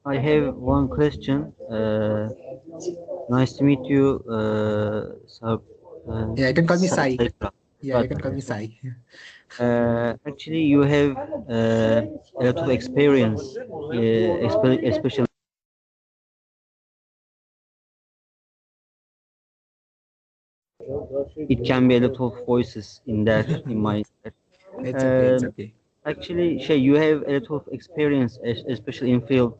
I have one question. Nice to meet you, Yeah, you can call me Sai. Saifra. Yeah, you But, can call me Sai. actually, you have a lot of experience, especially it can be a lot of voices in there in my. It's okay. It's Um, okay. Actually, Shay, you have a lot of experience, especially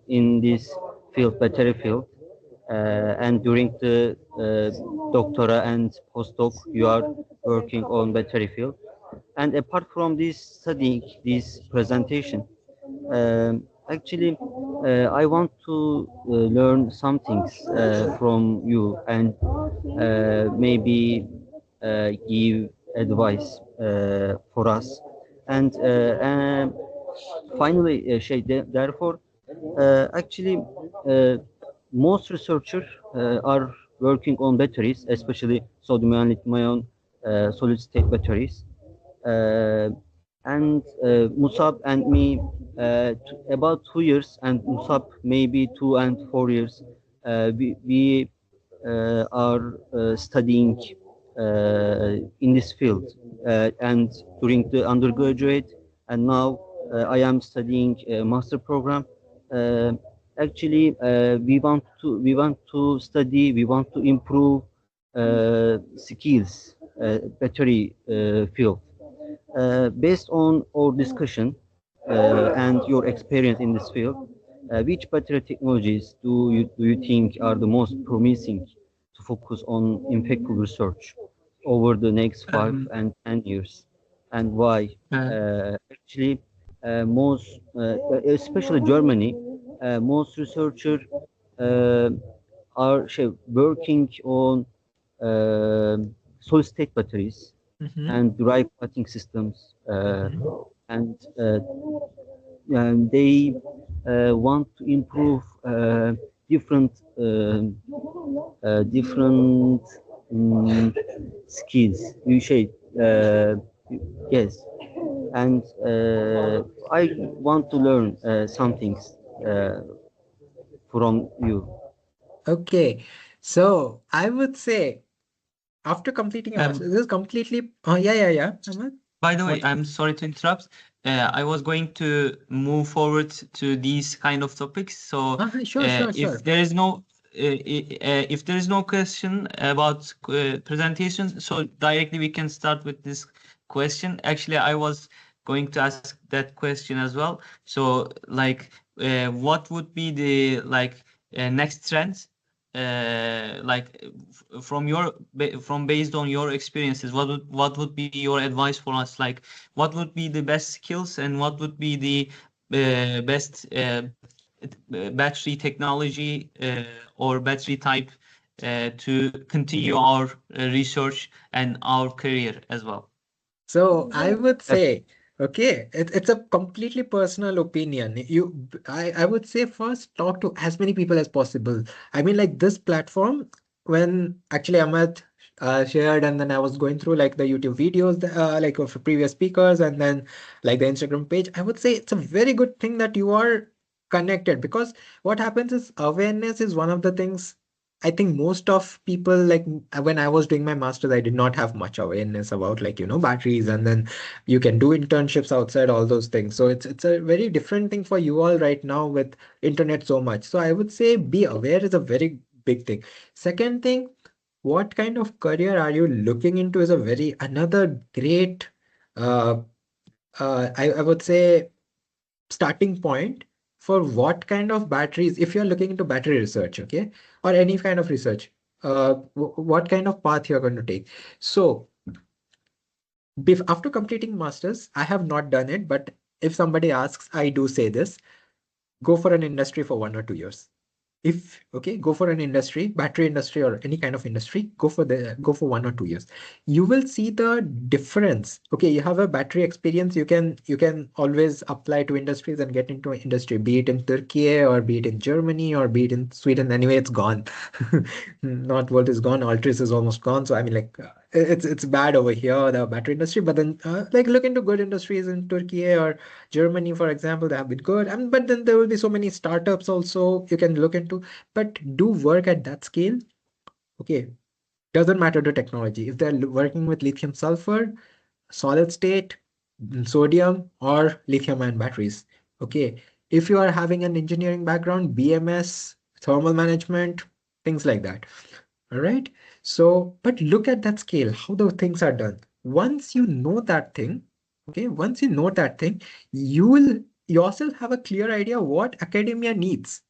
in this field, battery field, and during the doctora and postdoc, you are working on battery field. And apart from this studying, this presentation, actually, I want to learn some things from you and maybe give advice for us. And finally, therefore, actually, uh, most researchers are working on batteries, especially sodium ion lithium ion solid state batteries. Uh, and Musab and me, about 2 years, and Musab maybe 2 and 4 years, we are studying in this field. And during the undergraduate, and now I am studying a master program. Uh, Actually, we want to study, we want to improve skills, battery field. Based on our discussion and your experience in this field, which battery technologies do you think are the most promising to focus on impactful research over the next five Um, and 10 years, and why? uh, Actually, especially Germany, most researchers uh, are working on uh, solid state batteries mhm, and dry cutting systems, mhm. and they want to improve different different um, skills. You say yes, and I want to learn some things from you. Okay. So I would say after completing a master, Um, this is completely. Oh, yeah, yeah, yeah. Ahmed? by the way, What? I'm sorry to interrupt. I was going to move forward to these kind of topics. So, Sure, sure, if sure. there is no if there is no question about presentation, so directly we can start with this question. Actually, I was going to ask that question as well. So, like, what would be the like next trend like from your from based on your experiences, what would be your advice for us, like what would be the best skills and what would be the best battery technology or battery type to continue our research and our career as well. So I would Yes, say, okay, it's a completely personal opinion. I would say first talk to as many people as possible. I mean, like this platform, when actually Ahmed shared, and then I was going through like the YouTube videos, like of previous speakers, and then like the Instagram page. I would say it's a very good thing that you are connected, because what happens is awareness is one of the things. I think most of people, like when I was doing my master's, I did not have much awareness about, like, batteries, and then you can do internships outside, all those things. So it's a very different thing for you all right now with internet so much. So I would say be aware is a very big thing. Second thing, what kind of career are you looking into is a very another great uh I would say starting point for what kind of batteries, if you're looking into battery research, okay, or any kind of research, what kind of path you're going to take. So after completing masters, I have not done it, but if somebody asks, I do say this: go for an industry for 1 or 2 years. If okay, go for an industry, battery industry or any kind of industry, go for 1 or 2 years. You will see the difference. Okay, you have a battery experience, you can always apply to industries and get into an industry, be it in Turkey or be it in Germany or be it in Sweden. Anyway, it's gone. Northvolt is gone, Altris is almost gone. So I mean, like, it's bad over here, the battery industry. But then like look into good industries in Turkey or Germany, for example, they have been good. And but then there will be so many startups also you can look into. But do work at that scale. Okay, doesn't matter the technology. If they're working with lithium sulfur, solid state, sodium, or lithium ion batteries. Okay, if you are having an engineering background, BMS, thermal management, things like that. All right. So, but look at that scale, how the things are done. Once you know that thing, okay, once you know that thing, you will yourself have a clear idea what academia needs.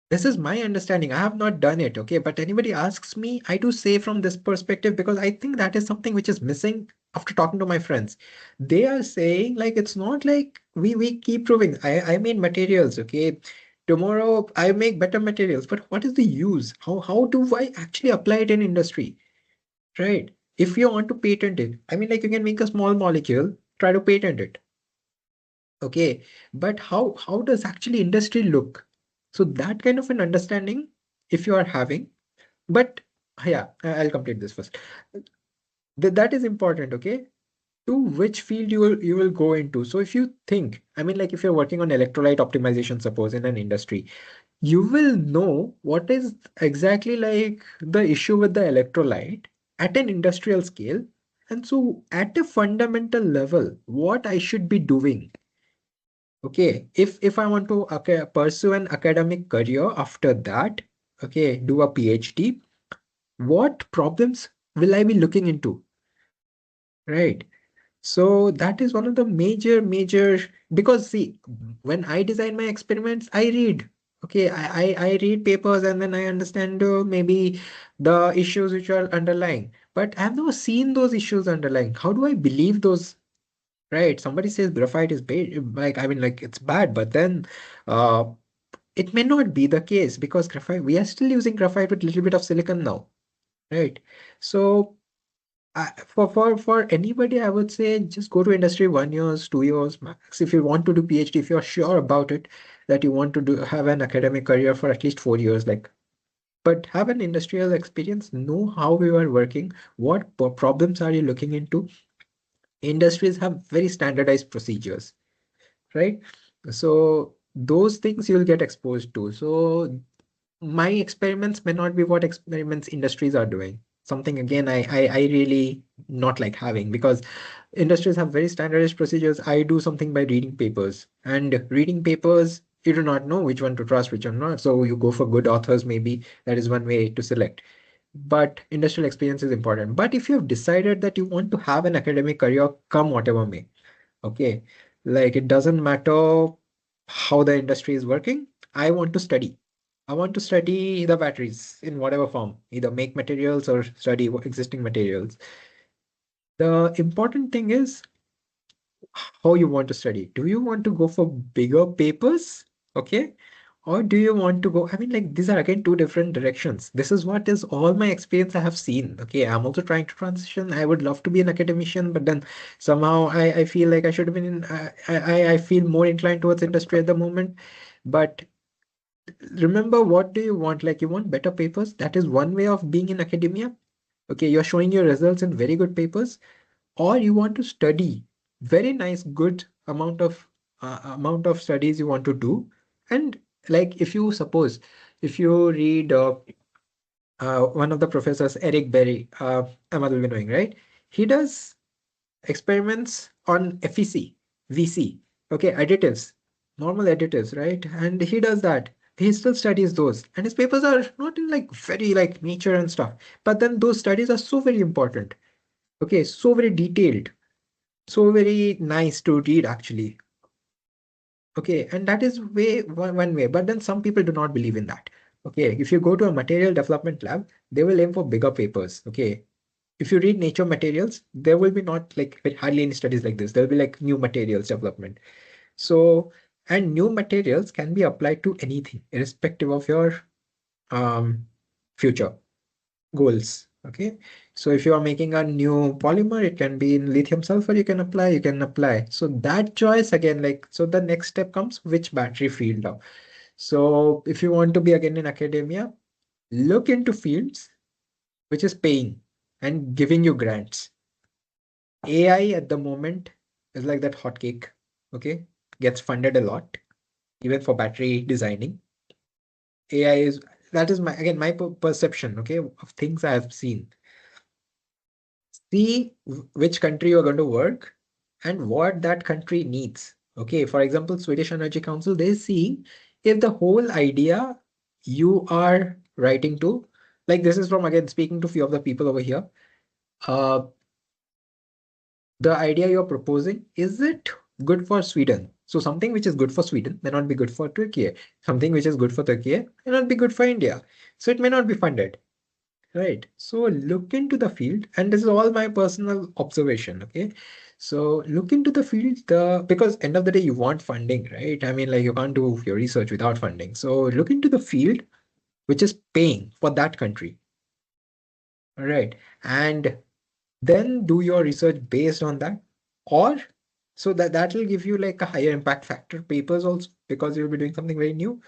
This is my understanding. I have not done it, okay? But anybody asks me, I do say from this perspective because I think that is something which is missing after talking to my friends. They are saying like it's not like we keep proving. I made materials, okay? Tomorrow I make better materials, but what is the use? How do I actually apply it in industry? Right? If you want to patent it, I mean like you can make a small molecule, try to patent it. Okay, but how does actually industry look? So that kind of an understanding, if you are having, but yeah, I'll complete this first. That is important, okay? To which field you will go into. So if you think, I mean, like if you're working on electrolyte optimization, suppose in an industry, you will know what is exactly like the issue with the electrolyte at an industrial scale. And so at a fundamental level, what I should be doing. Okay, if I want to pursue an academic career after that, okay, do a PhD, what problems will I be looking into? Right. So that is one of the major because see, when I design my experiments, I read. Okay, I read papers and then I understand maybe the issues which are underlying. But I've never seen those issues underlying. How do I believe those? Right. Somebody says graphite is bad, like I mean, like it's bad, but then uh it may not be the case because graphite, we are still using graphite with a little bit of silicon now. Right. So for anybody, I would say just go to industry 1 years, 2 years max. If you want to do PhD, if you're sure about it, that you want to do have an academic career for at least 4 years, like, but have an industrial experience, know how we are working, what problems are you looking into. Industries have very standardized procedures, right? So those things you'll get exposed to. So my experiments may not be what experiments industries are doing. Something again I really not like having because industries have very standardized procedures. I do something by reading papers, and reading papers you do not know which one to trust, which one not. So you go for good authors, maybe that is one way to select. But industrial experience is important. But if you have decided that you want to have an academic career, come whatever may, okay, like it doesn't matter how the industry is working. I want to study. I want to study the batteries in whatever form, either make materials or study existing materials. The important thing is how you want to study. Do you want to go for bigger papers? Okay. Or do you want to go? I mean, like, these are again two different directions. This is what is all my experience I have seen. Okay. I'm also trying to transition. I would love to be an academician, but then somehow I feel like I should have been in, I feel more inclined towards industry at the moment. But remember, what do you want? Like, you want better papers. That is one way of being in academia. Okay. You're showing your results in very good papers, or you want to study very nice good amount of studies you want to do. And like if you suppose, if you read one of the professors, Eric Berry, Ahmad will be knowing, right? He does experiments on FEC, VC, okay, additives, normal additives, right? And he does that. He still studies those, and his papers are not in like very like nature and stuff, but then those studies are so very important, okay, so very detailed, so very nice to read actually. Okay, and that is one way, but then some people do not believe in that. Okay, if you go to a material development lab, they will aim for bigger papers. Okay, if you read nature materials, there will be not like hardly any studies like this. There will be like new materials development. So, and new materials can be applied to anything irrespective of your future goals. Okay, so if you are making a new polymer, it can be in lithium sulfur, you can apply. So that choice again, like, so the next step comes which battery field now. So if you want to be again in academia, look into fields which is paying and giving you grants. AI at the moment is like that hotcake, okay? Gets funded a lot, even for battery designing. AI is, that is my, again, my perception, okay, of things I have seen. See which country you're going to work and what that country needs. Okay, for example, Swedish Energy Council, they see if the whole idea you are writing to, like this is from again speaking to few of the people over here, uh, the idea you're proposing, is it good for Sweden? So something which is good for Sweden may not be good for Turkey. Something which is good for Turkey may not be good for India. So it may not be funded. Right. So look into the field, and this is all my personal observation. Okay. So look into the field, because end of the day you want funding, right? I mean, like you can't do your research without funding. So look into the field which is paying for that country. All right. And then do your research based on that. Or so that will give you like a higher impact factor papers also, because you'll be doing something very new.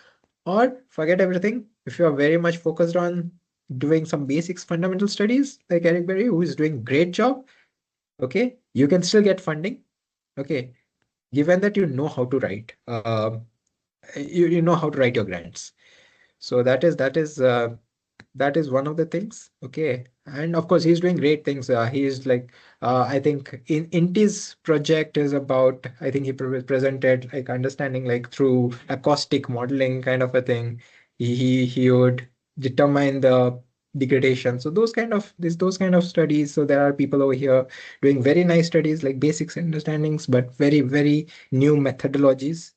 Or forget everything. If you are very much focused on doing some basics, fundamental studies, like Eric Berry, who is doing great job, okay, you can still get funding. Okay, given that you know how to write, you know how to write your grants. So that is one of the things. Okay, and of course he's doing great things. He is like, I think in Inti's project is about, I think he presented like understanding like through acoustic modeling kind of a thing. He would determine the degradation. So those kind of studies. So there are people over here doing very nice studies like basics understandings, but very new methodologies.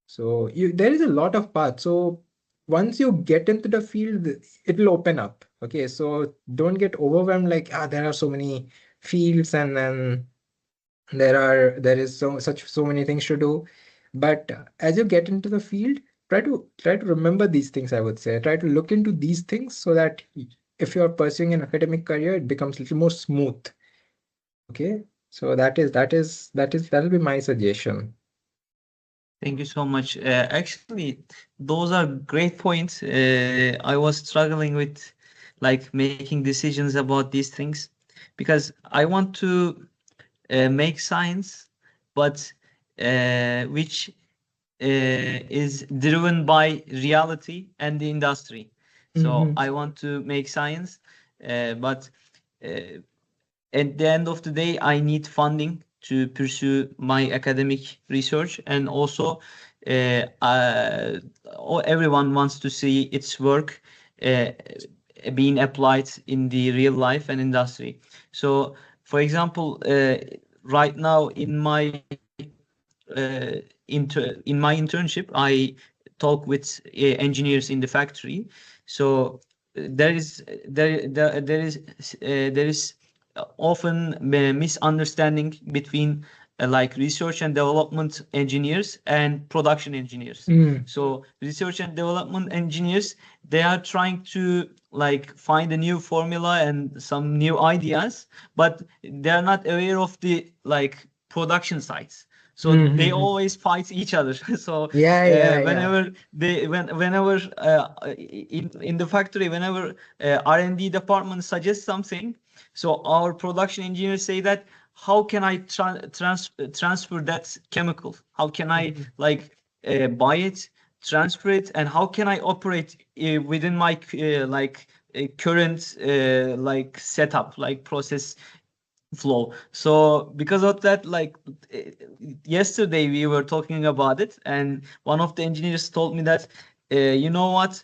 So there is a lot of paths. So once you get into the field, it will open up. Okay, so don't get overwhelmed like, there are so many fields, and then there is so many things to do. But as you get into the field, try to remember these things. I would say try to look into these things so that if you are pursuing an academic career, it becomes a little more smooth. Okay, so that'll be my suggestion. Thank you so much. Actually, those are great points. I was struggling with like making decisions about these things because I want to make science, but which is driven by reality and the industry. So I want to make science, but at the end of the day, I need funding to pursue my academic research, and also everyone wants to see its work uh, being applied in the real life and industry. So, for example, right now in my internship, I talk with engineers in the factory. So there is often misunderstanding between like research and development engineers and production engineers. So research and development engineers, they are trying to like find a new formula and some new ideas, but they are not aware of the like production sites. So they always fight each other. So whenever they whenever in the factory, whenever R&D department suggests something, so our production engineers say that how can I transfer that chemical? How can I like buy it, transfer it, and how can I operate within my current like setup, like process flow. So because of that, like yesterday we were talking about it, and one of the engineers told me that you know what,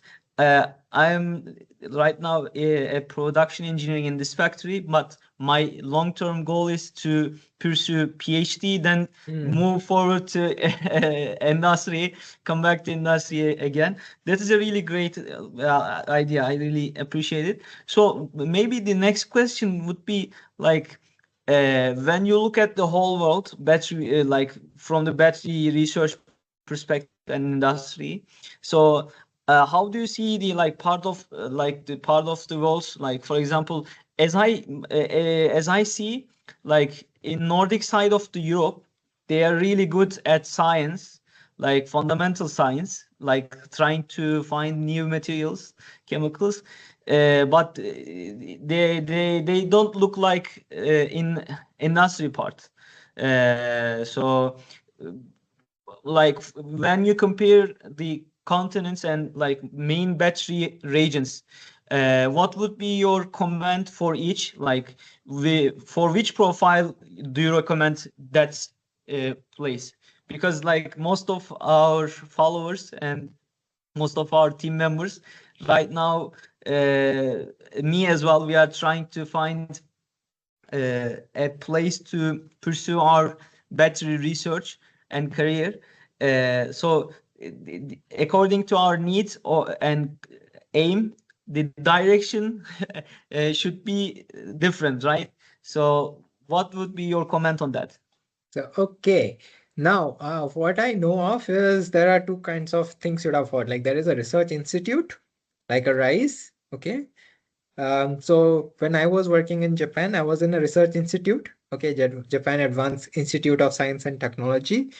I'm right now a production engineering in this factory, but my long-term goal is to pursue PhD, then move forward to industry, come back to industry again. That is a really great idea. I really appreciate it. So maybe the next question would be like, when you look at the whole world, battery, like from the battery research perspective and industry, so how do you see the like part of like the part of the world, like for example, as I see, like in Nordic side of the Europe, they are really good at science, like fundamental science, like trying to find new materials, chemicals, but they don't look like in industry part. So like when you compare the continents and like main battery regions, what would be your comment for each? Like, for which profile do you recommend that place? Because like most of our followers and most of our team members right now, me as well, we are trying to find a place to pursue our battery research and career. So according to our needs and aim, the direction should be different, right? So what would be your comment on that? So, okay. Now, what I know of is there are two kinds of things you'd have heard. Like there is a research institute, like a RISE. Okay. So when I was working in Japan, I was in a research institute. Okay, Japan Advanced Institute of Science and Technology.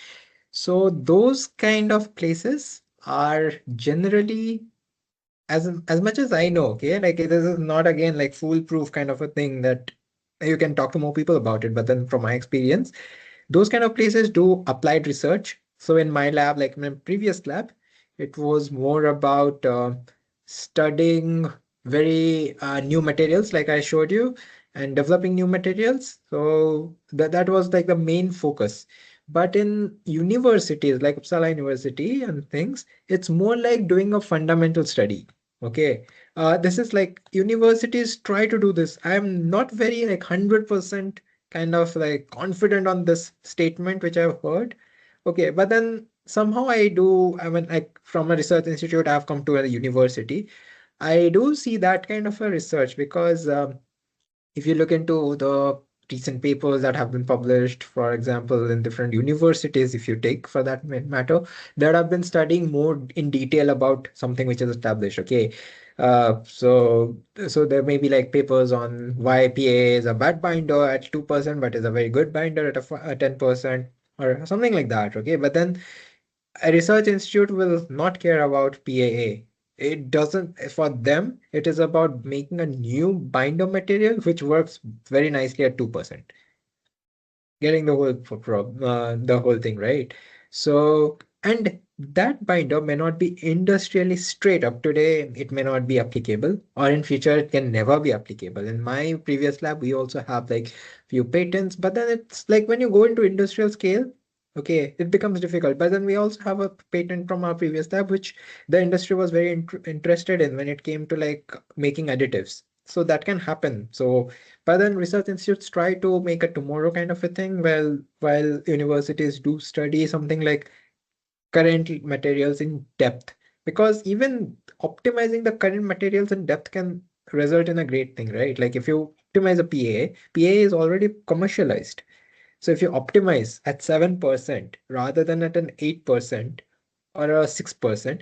So those kind of places are generally, as much as I know, okay, like this is not again like foolproof kind of a thing that you can talk to more people about it. But then from my experience, those kind of places do applied research. So in my lab, like my previous lab, it was more about studying very new materials, like I showed you, and developing new materials. So that was like the main focus. But in universities like Uppsala University and things, it's more like doing a fundamental study. Okay. This is like universities try to do this. I'm not very like 100% kind of like confident on this statement which I've heard. Okay, but then somehow I mean, like from a research institute, I've come to a university. I do see that kind of a research because if you look into the recent papers that have been published, for example, in different universities, if you take for that matter, that have been studying more in detail about something which is established. Okay. So there may be like papers on why PA is a bad binder at 2%, but is a very good binder at a 10% or something like that. Okay. But then a research institute will not care about PAA. It doesn't, for them, it is about making a new binder material which works very nicely at 2%. Getting the whole thing, right? So, and that binder may not be industrially straight up today. It may not be applicable, or in future it can never be applicable. In my previous lab, we also have like few patents, but then it's like when you go into industrial scale, okay, it becomes difficult. But then we also have a patent from our previous lab, which the industry was very interested in when it came to like making additives. So that can happen. So, but then research institutes try to make a tomorrow kind of a thing, while universities do study something like current materials in depth. Because even optimizing the current materials in depth can result in a great thing, right? Like if you optimize a PA is already commercialized. So if you optimize at 7% rather than at an 8% or a 6%,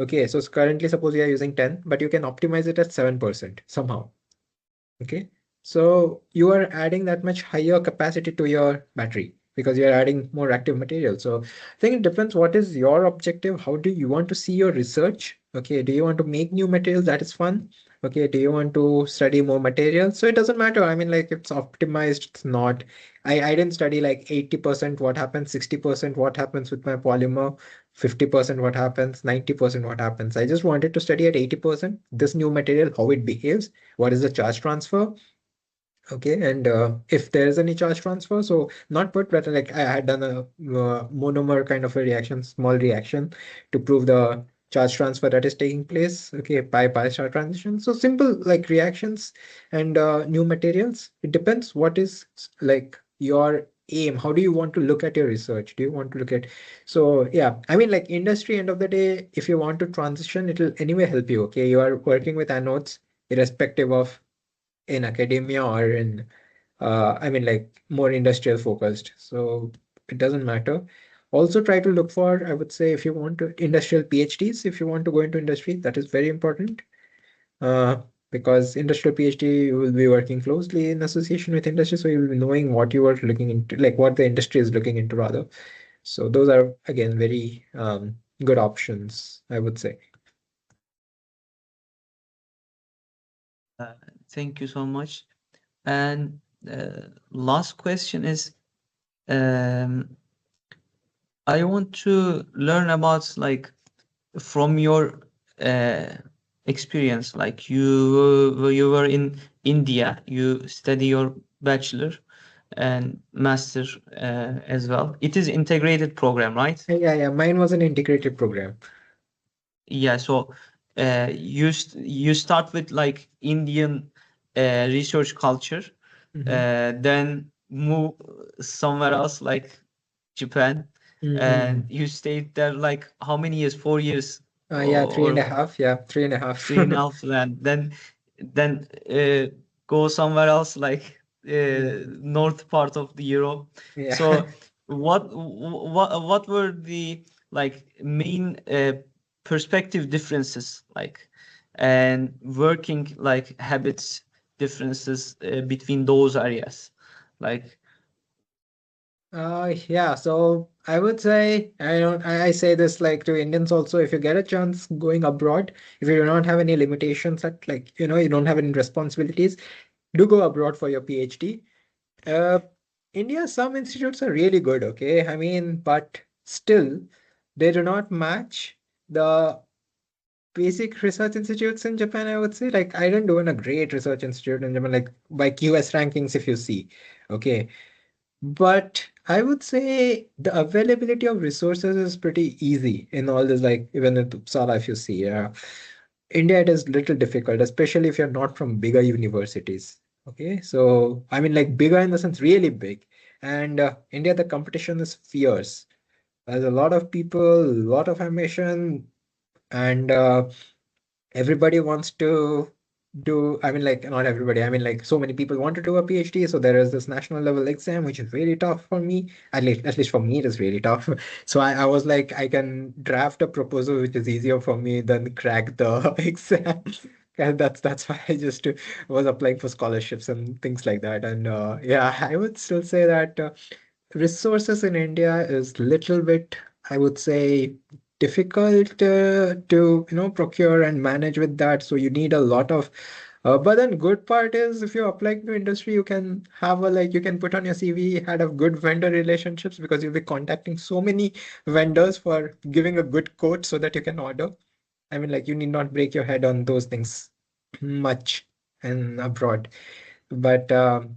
okay, so currently suppose you are using 10, but you can optimize it at 7% somehow. Okay, so you are adding that much higher capacity to your battery because you're adding more active material. So I think it depends what is your objective. How do you want to see your research? Okay, do you want to make new materials? That is fun. Okay, do you want to study more materials? So it doesn't matter. I mean, like it's optimized, it's not. I didn't study like 80% what happens, 60% what happens with my polymer, 50% what happens, 90% what happens. I just wanted to study at 80% this new material, how it behaves, what is the charge transfer. Okay, and if there is any charge transfer, so not put, but like I had done a monomer kind of a reaction, small reaction to prove the charge transfer that is taking place. Okay, pi star transition. So simple like reactions and new materials. It depends what is like your aim. How do you want to look at your research? Do you want to look at, so yeah, I mean like industry end of the day, if you want to transition, it will anyway help you. Okay, you are working with anodes irrespective of in academia or in I mean like more industrial focused. So it doesn't matter. Also try to look for, I would say, if you want to industrial PhDs, if you want to go into industry, that is very important. Because industrial PhD, you will be working closely in association with industry, so you'll be knowing what you are looking into, like what the industry is looking into rather. So those are again very good options, I would say. Uh, Thank you so much. And last question is, um, I want to learn about like from your uh, experience. Like you were in India, you study your bachelor and master as well. It is integrated program, right? Yeah, yeah. Mine was an integrated program. Yeah, so you start with like Indian research culture, Hmm. then move somewhere else like Japan, and Mm-hmm. you stayed there like how many years? 4 years Yeah, three and a or half. Yeah, 3.5. 3.5, and then go somewhere else like Yeah, north part of the Europe. yeah. So what were the like main perspective differences like and working like habits differences between those areas? Like Yeah, so I would say I say this like to Indians also, if you get a chance going abroad, if you do not have any limitations at like, you don't have any responsibilities, do go abroad for your PhD. Uh, India, some institutes are really good, okay? I mean, but still, they do not match the basic research institutes in Japan, I would say. Like, I didn't do in a great research institute in Japan, like by QS rankings, if you see, okay? But I would say the availability of resources is pretty easy in all this, like even in Uppsala, if you see. India, it is little difficult, especially if you're not from bigger universities. Okay, so I mean, like bigger in the sense really big. And India, the competition is fierce. There's a lot of people, a lot of ambition, and everybody wants to do, I mean, like, not everybody, I mean, like, so many people want to do a PhD. So there is this national level exam, which is really tough for me. At least for me, it is really tough. So I was like, I can draft a proposal which is easier for me than crack the exam. And that's why I just was applying for scholarships and things like that. And yeah, I would still say that resources in India is little bit, I would say, difficult to procure and manage with that. So you need a lot of. But then good part is if you apply to industry, you can have a like you can put on your CV had a good vendor relationships because you'll be contacting so many vendors for giving a good quote so that you can order. I mean, like you need not break your head on those things much and abroad. But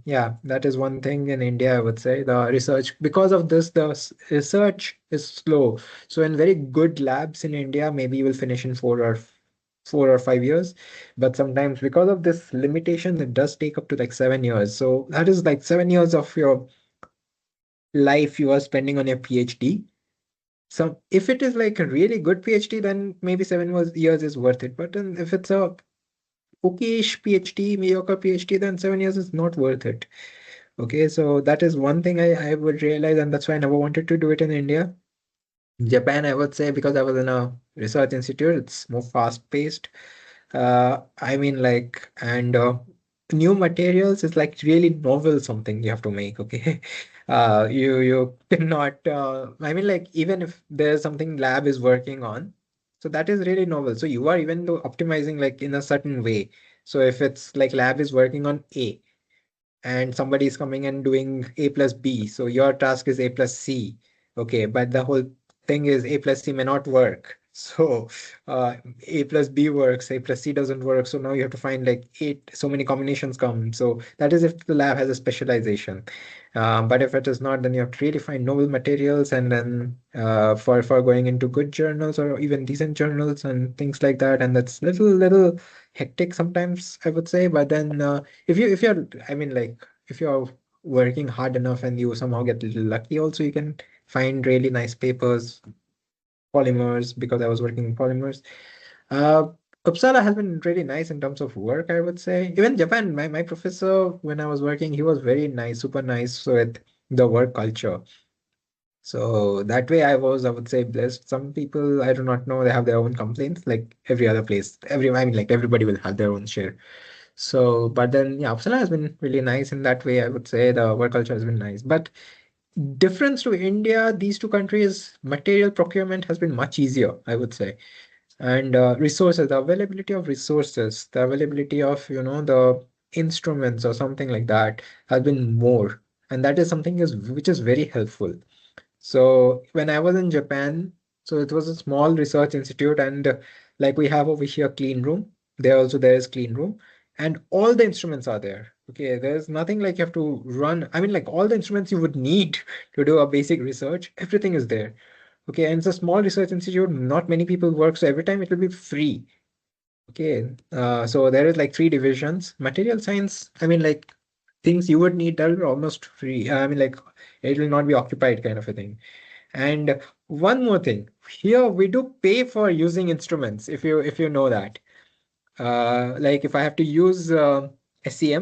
yeah, that is one thing in India, I would say. The research, because of this, the research is slow. So in very good labs in India, maybe you will finish in 4 or 5 years. But sometimes because of this limitation, it does take up to like 7 years. So that is like 7 years of your life you are spending on your PhD. So if it is like a really good PhD, then maybe 7 years is worth it. But then if it's a okayish PhD, mediocre PhD, then 7 years is not worth it. Okay, so that is one thing I would realize, and that's why I never wanted to do it in India. Japan, I would say, because I was in a research institute, it's more fast-paced. I mean, like, and new materials is like really novel something you have to make. Okay, you cannot. I mean, like, even if there's something lab is working on, so that is really novel. So you are even though optimizing like in a certain way. So if it's like lab is working on A and somebody is coming and doing A plus B. So your task is A plus C. Okay, but the whole thing is A plus C may not work. So A plus B works, A plus C doesn't work. So now you have to find like eight, so many combinations come. So that is if the lab has a specialization. But if it is not, then you have to really find novel materials and then for going into good journals or even decent journals and things like that. And that's little hectic sometimes, I would say. But then if you're I mean like if you're working hard enough and you somehow get a little lucky also you can find really nice papers, polymers, because I was working in polymers. uh Uppsala has been really nice in terms of work, I would say. Even Japan, my professor when I was working, he was very nice, super nice with the work culture. So that way I would say, blessed. Some people, I do not know, they have their own complaints like every other place. I mean, like everybody will have their own share. So, but then, yeah, Uppsala has been really nice in that way. I would say the work culture has been nice. But difference to India, these two countries, material procurement has been much easier, I would say. And resources, the availability of resources, the availability of, the instruments or something like that has been more. And that is something which is very helpful. So when I was in Japan, so it was a small research institute, and like we have over here clean room. There is clean room, and all the instruments are there. Okay, there's nothing like you have to run. I mean, like all the instruments you would need to do a basic research, everything is there. Okay, and it's a small research institute. Not many people work, so every time it will be free. Okay, so there is like three divisions. Material science, I mean, like things you would need that are almost free. I mean, like it will not be occupied kind of a thing. And one more thing, here we do pay for using instruments, if you know that. Like if I have to use SEM,